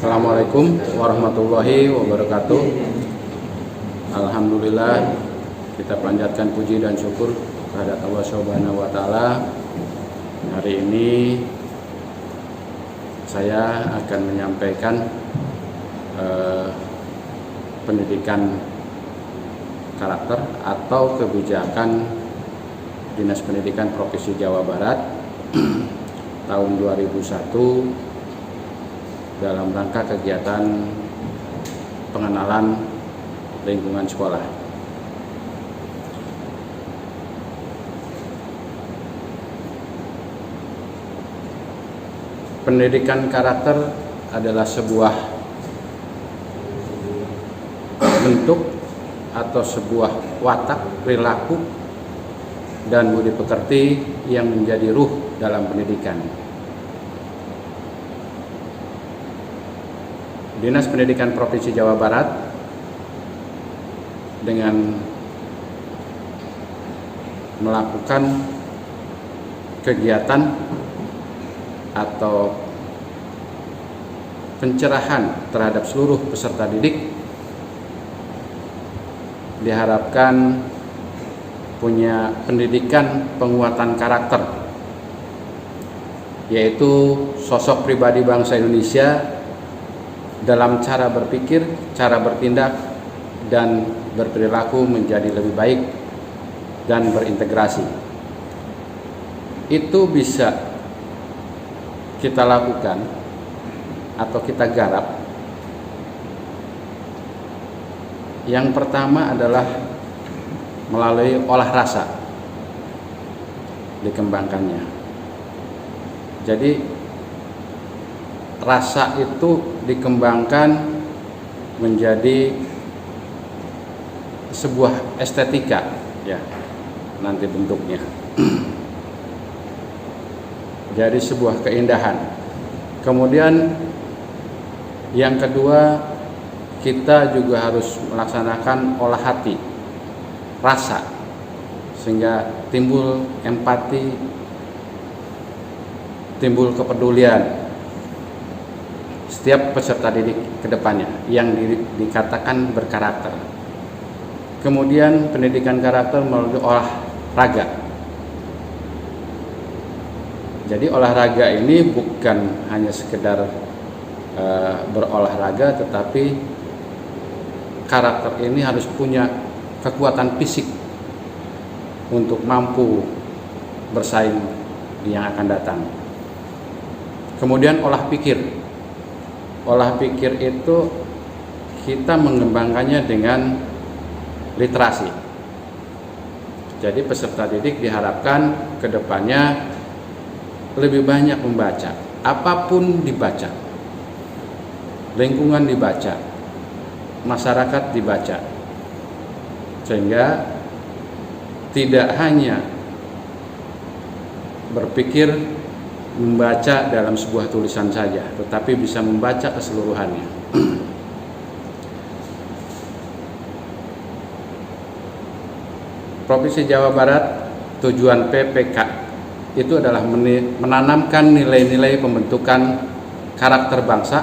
Assalamualaikum warahmatullahi wabarakatuh. Alhamdulillah, kita panjatkan puji dan syukur kehadirat Allah Subhanahu wa taala. Hari ini saya akan menyampaikan pendidikan karakter atau kebijakan Dinas Pendidikan Provinsi Jawa Barat tahun 2001 dalam rangka kegiatan pengenalan lingkungan sekolah. Pendidikan karakter adalah sebuah bentuk atau sebuah watak, perilaku, dan budi pekerti yang menjadi ruh dalam pendidikan. Dinas Pendidikan Provinsi Jawa Barat dengan melakukan kegiatan atau pencerahan terhadap seluruh peserta didik diharapkan punya pendidikan penguatan karakter, yaitu sosok pribadi bangsa Indonesia dalam cara berpikir, cara bertindak, dan berperilaku menjadi lebih baik dan berintegrasi. Itu bisa kita lakukan atau kita garap. Yang pertama adalah melalui olah rasa dikembangkannya. Jadi rasa itu dikembangkan menjadi sebuah estetika, ya, nanti bentuknya. Jadi sebuah keindahan. Kemudian yang kedua, kita juga harus melaksanakan olah hati, rasa, sehingga timbul empati, timbul kepedulian setiap peserta didik ke depannya yang dikatakan berkarakter. Kemudian pendidikan karakter melalui olahraga. Jadi olahraga ini bukan hanya sekedar berolahraga, tetapi karakter ini harus punya kekuatan fisik untuk mampu bersaing di yang akan datang. Kemudian olah pikir. Olah pikir itu kita mengembangkannya dengan literasi. Jadi peserta didik diharapkan ke depannya lebih banyak membaca. Apapun dibaca. Lingkungan dibaca. Masyarakat dibaca. Sehingga tidak hanya berpikir membaca dalam sebuah tulisan saja, tetapi bisa membaca keseluruhannya. Provinsi Jawa Barat, tujuan PPK itu adalah menanamkan nilai-nilai pembentukan karakter bangsa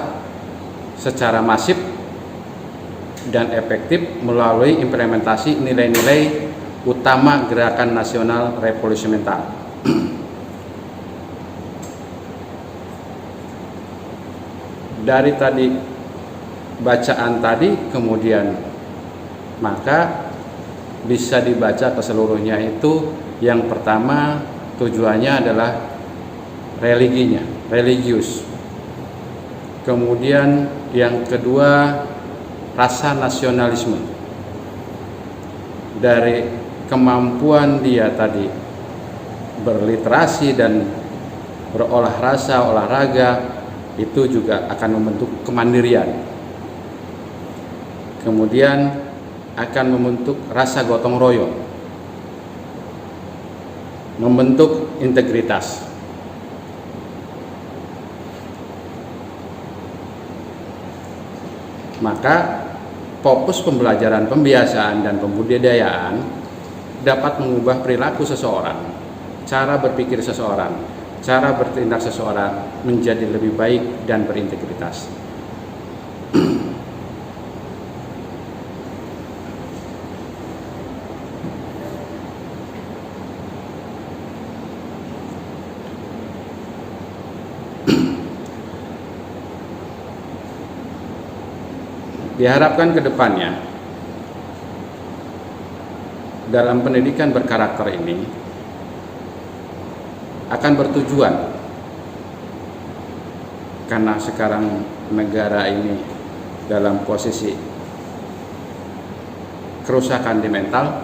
secara masif dan efektif melalui implementasi nilai-nilai utama Gerakan Nasional Revolusi Mental. Dari tadi bacaan tadi, kemudian maka bisa dibaca keseluruhnya. Itu yang pertama, tujuannya adalah religinya, religius. Kemudian yang kedua, rasa nasionalisme. Dari kemampuan dia tadi berliterasi dan berolah rasa, olahraga, itu juga akan membentuk kemandirian. Kemudian akan membentuk rasa gotong royong, membentuk integritas. Maka fokus pembelajaran, pembiasaan, dan pembudidayaan dapat mengubah perilaku seseorang, cara berpikir seseorang, cara bertindak seseorang menjadi lebih baik dan berintegritas. Diharapkan ke depannya dalam pendidikan berkarakter ini akan bertujuan, karena sekarang negara ini dalam posisi kerusakan di mental,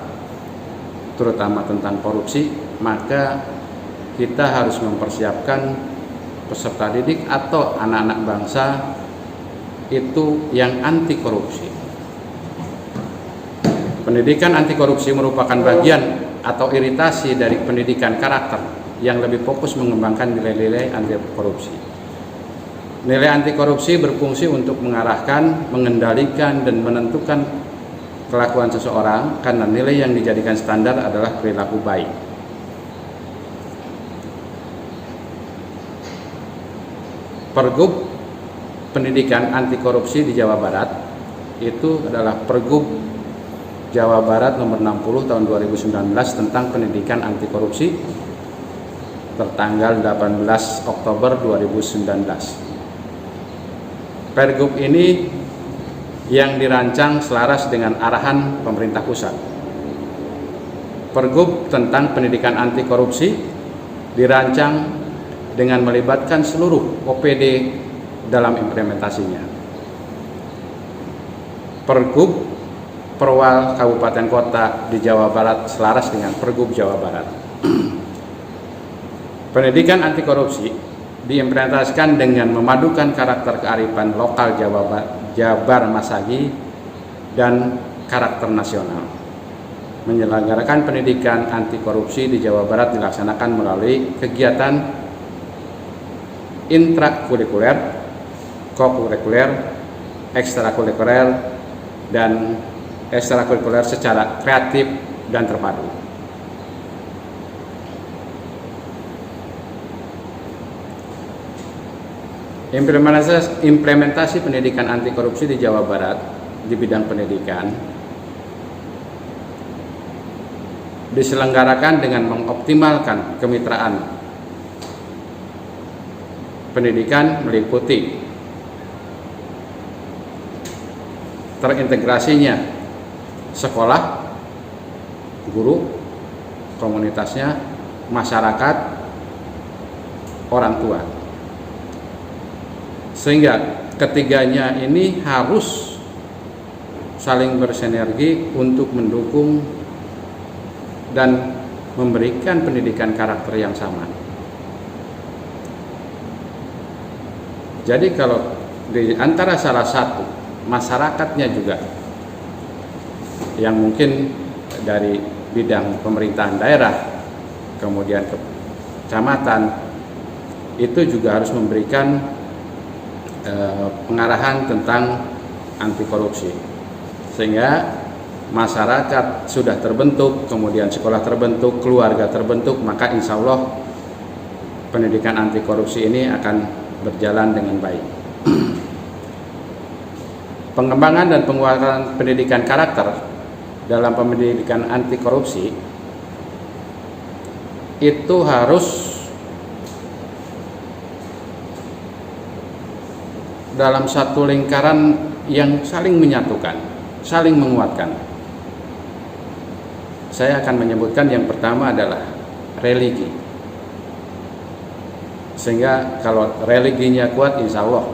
terutama tentang korupsi, maka kita harus mempersiapkan peserta didik atau anak-anak bangsa itu yang anti korupsi. Pendidikan anti korupsi merupakan bagian atau iritasi dari pendidikan karakter yang lebih fokus mengembangkan nilai-nilai anti korupsi. Nilai anti korupsi berfungsi untuk mengarahkan, mengendalikan, dan menentukan kelakuan seseorang, karena nilai yang dijadikan standar adalah perilaku baik. Pergub pendidikan anti korupsi di Jawa Barat itu adalah Pergub Jawa Barat nomor 60 tahun 2019 tentang pendidikan anti korupsi tertanggal 18 Oktober 2019. Pergub ini yang dirancang selaras dengan arahan pemerintah pusat. Pergub tentang pendidikan anti korupsi dirancang dengan melibatkan seluruh OPD dalam implementasinya. Pergub Perwal Kabupaten Kota di Jawa Barat selaras dengan Pergub Jawa Barat. Pendidikan anti korupsi diimplementasikan dengan memadukan karakter kearifan lokal Jabar Masagi dan karakter nasional. Menyelenggarakan pendidikan anti korupsi di Jawa Barat dilaksanakan melalui kegiatan intrakurikuler, kokurikuler, ekstrakurikuler, dan ekstrakurikuler secara kreatif dan terpadu. Implementasi pendidikan anti korupsi di Jawa Barat di bidang pendidikan diselenggarakan dengan mengoptimalkan kemitraan pendidikan meliputi terintegrasinya sekolah, guru, komunitasnya, masyarakat, orang tua. Sehingga ketiganya ini harus saling bersinergi untuk mendukung dan memberikan pendidikan karakter yang sama. Jadi kalau di antara salah satu masyarakatnya juga yang mungkin dari bidang pemerintahan daerah, kemudian kecamatan, itu juga harus memberikan pengarahan tentang anti korupsi, sehingga masyarakat sudah terbentuk, kemudian sekolah terbentuk, keluarga terbentuk, maka insya Allah pendidikan anti korupsi ini akan berjalan dengan baik. Pengembangan dan penguatan pendidikan karakter dalam pendidikan anti korupsi itu harus dalam satu lingkaran yang saling menyatukan, saling menguatkan. Saya akan menyebutkan yang pertama adalah religi. Sehingga kalau religinya kuat, insya Allah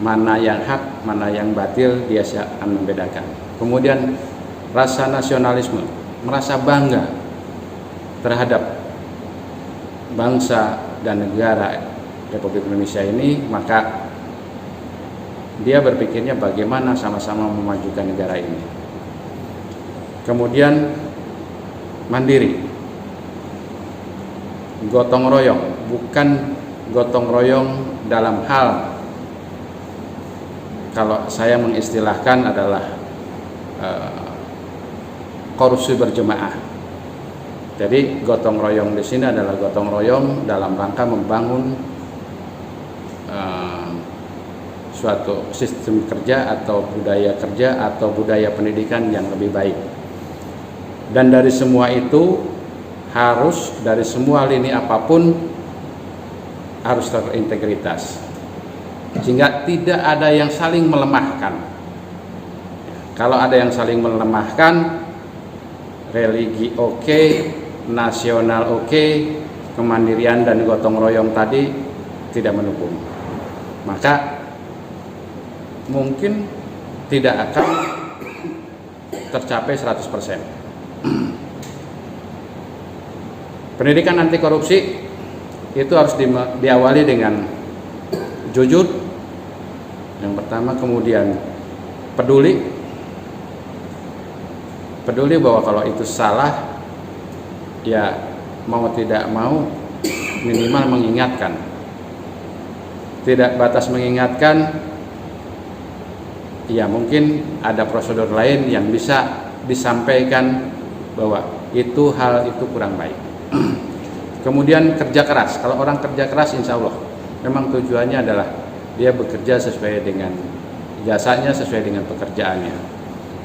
mana yang hak, mana yang batil, dia akan membedakan. Kemudian rasa nasionalisme, merasa bangga terhadap bangsa dan negara Republik Indonesia ini, maka dia berpikirnya bagaimana sama-sama memajukan negara ini. Kemudian mandiri, gotong royong, bukan gotong royong dalam hal, kalau saya mengistilahkan adalah korupsi berjemaah. Jadi gotong royong di sini adalah gotong royong dalam rangka membangun suatu sistem kerja atau budaya kerja atau budaya pendidikan yang lebih baik. Dan dari semua itu harus, dari semua lini apapun harus terintegritas, sehingga tidak ada yang saling melemahkan. Kalau ada yang saling melemahkan, religi oke, nasional oke, kemandirian dan gotong royong tadi tidak mendukung, maka mungkin tidak akan tercapai 100%. Pendidikan anti korupsi itu harus diawali dengan jujur yang pertama, kemudian peduli bahwa kalau itu salah ya mau tidak mau minimal mengingatkan, tidak batas mengingatkan, ya mungkin ada prosedur lain yang bisa disampaikan bahwa hal itu kurang baik. Kemudian kerja keras. Kalau orang kerja keras, insya Allah memang tujuannya adalah dia bekerja sesuai dengan jasanya, sesuai dengan pekerjaannya,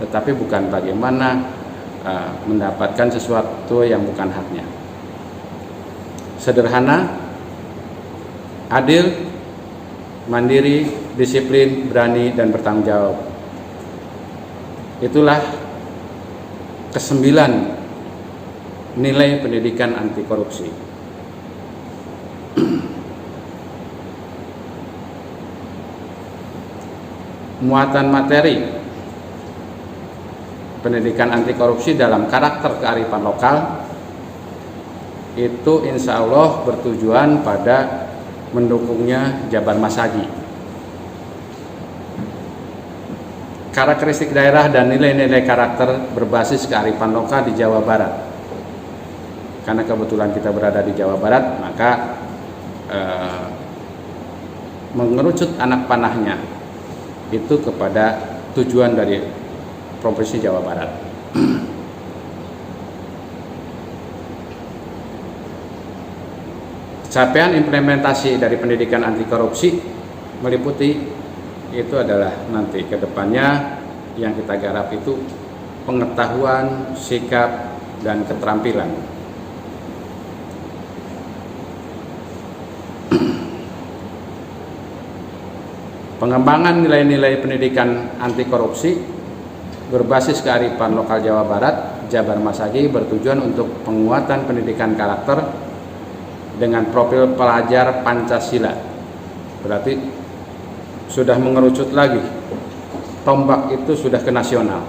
tetapi bukan bagaimana mendapatkan sesuatu yang bukan haknya. Sederhana, adil, mandiri, disiplin, berani, dan bertanggung jawab. Itulah ke-9 nilai pendidikan anti korupsi. Muatan materi pendidikan anti korupsi dalam karakter kearifan lokal itu insya Allah bertujuan pada mendukungnya Jabar Masagi. Karakteristik daerah dan nilai-nilai karakter berbasis kearifan lokal di Jawa Barat. Karena kebetulan kita berada di Jawa Barat, maka mengerucut anak panahnya itu kepada tujuan dari Provinsi Jawa Barat. Capaian implementasi dari pendidikan anti korupsi meliputi itu adalah nanti ke depannya yang kita garap itu pengetahuan, sikap, dan keterampilan. Pengembangan nilai-nilai pendidikan anti korupsi berbasis kearifan lokal Jawa Barat, Jabar Masagi bertujuan untuk penguatan pendidikan karakter dengan profil pelajar Pancasila. Berarti sudah mengerucut lagi, tombak itu sudah ke nasional.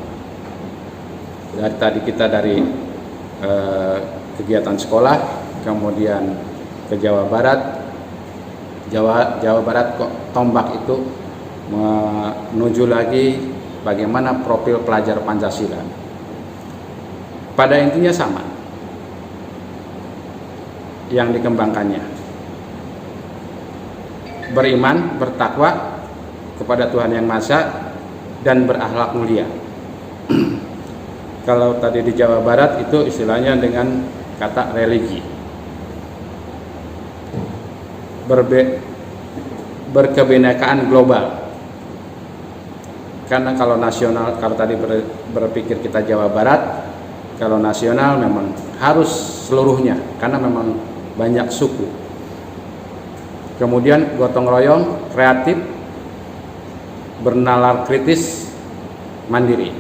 Dari tadi kita dari kegiatan sekolah, kemudian ke Jawa Barat. Jawa Barat kok tombak itu menuju lagi bagaimana profil pelajar Pancasila. Pada intinya sama yang dikembangkannya. Beriman, bertakwa kepada Tuhan Yang Maha Esa dan berakhlak mulia. Kalau tadi di Jawa Barat itu istilahnya dengan kata religi. Berkebinekaan global. Karena kalau nasional, kalau tadi berpikir kita Jawa Barat, kalau nasional memang harus seluruhnya karena memang banyak suku. Kemudian gotong royong, kreatif, bernalar kritis, mandiri.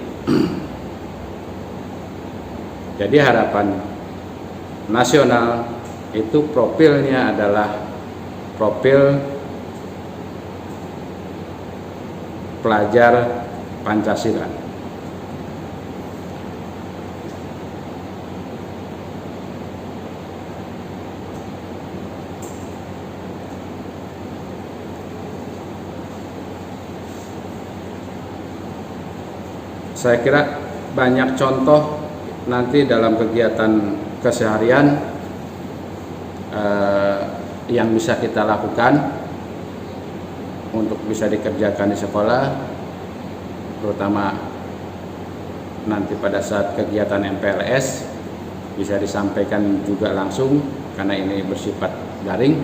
Jadi harapan nasional itu profilnya adalah profil pelajar Pancasila. Saya kira banyak contoh nanti dalam kegiatan keseharian yang bisa kita lakukan untuk bisa dikerjakan di sekolah, terutama nanti pada saat kegiatan MPLS bisa disampaikan juga langsung karena ini bersifat daring.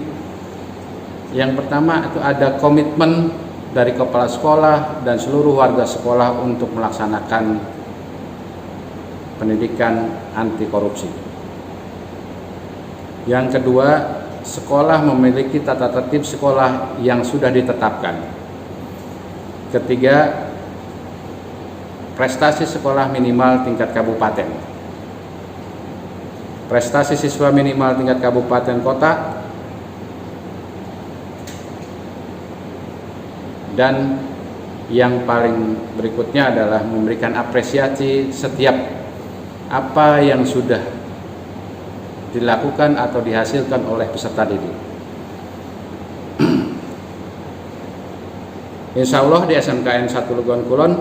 Yang pertama itu ada komitmen dari kepala sekolah dan seluruh warga sekolah untuk melaksanakan pendidikan anti korupsi. Yang kedua, sekolah memiliki tata tertib sekolah yang sudah ditetapkan. Ketiga, prestasi sekolah minimal tingkat kabupaten. Prestasi siswa minimal tingkat kabupaten kota. Dan yang paling berikutnya adalah memberikan apresiasi setiap apa yang sudah dilakukan atau dihasilkan oleh peserta didik. Insya Allah di SMKN 1 Legon Kulon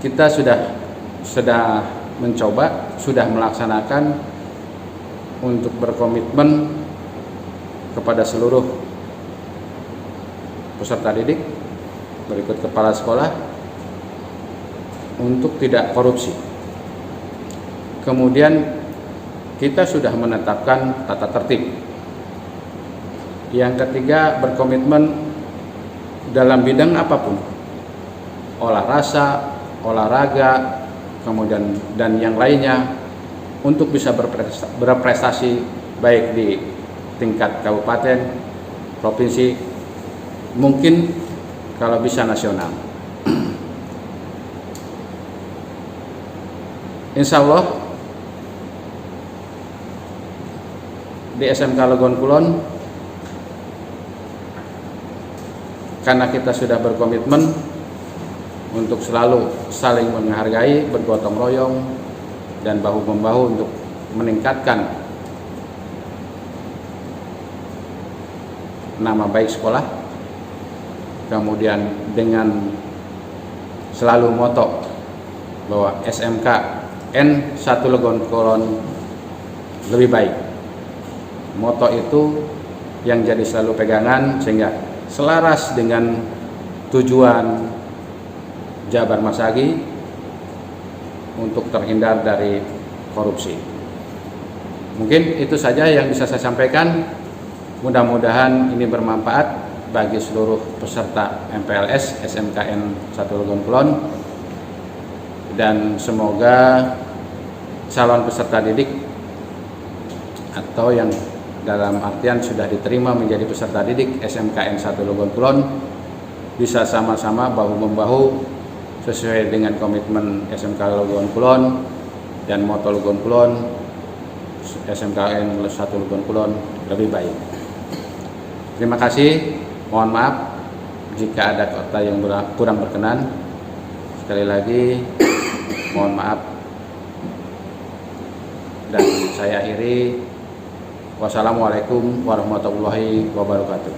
kita sudah mencoba, sudah melaksanakan untuk berkomitmen kepada seluruh peserta didik, berikut kepala sekolah, untuk tidak korupsi. Kemudian kita sudah menetapkan tata tertib. Yang ketiga, berkomitmen dalam bidang apapun, olahraga, kemudian dan yang lainnya, untuk bisa berprestasi baik di tingkat kabupaten, provinsi, mungkin kalau bisa nasional. Insya Allah di SMK Legon Kulon, karena kita sudah berkomitmen untuk selalu saling menghargai, bergotong royong, dan bahu-membahu untuk meningkatkan nama baik sekolah. Kemudian dengan selalu moto bahwa SMKN 1 Legon Kulon lebih baik. Moto itu yang jadi selalu pegangan sehingga selaras dengan tujuan Jabar Masagi untuk terhindar dari korupsi. Mungkin itu saja yang bisa saya sampaikan. Mudah-mudahan ini bermanfaat bagi seluruh peserta MPLS SMKN 1 Legon Kulon, dan semoga calon peserta didik atau yang dalam artian sudah diterima menjadi peserta didik SMKN 1 Legon Kulon bisa sama-sama bahu-membahu sesuai dengan komitmen SMK Legon Kulon dan moto Legon Kulon, SMKN 1 Legon Kulon lebih baik. Terima kasih. Mohon maaf jika ada kata yang kurang berkenan. Sekali lagi mohon maaf, dan saya akhiri. Wassalamualaikum warahmatullahi wabarakatuh.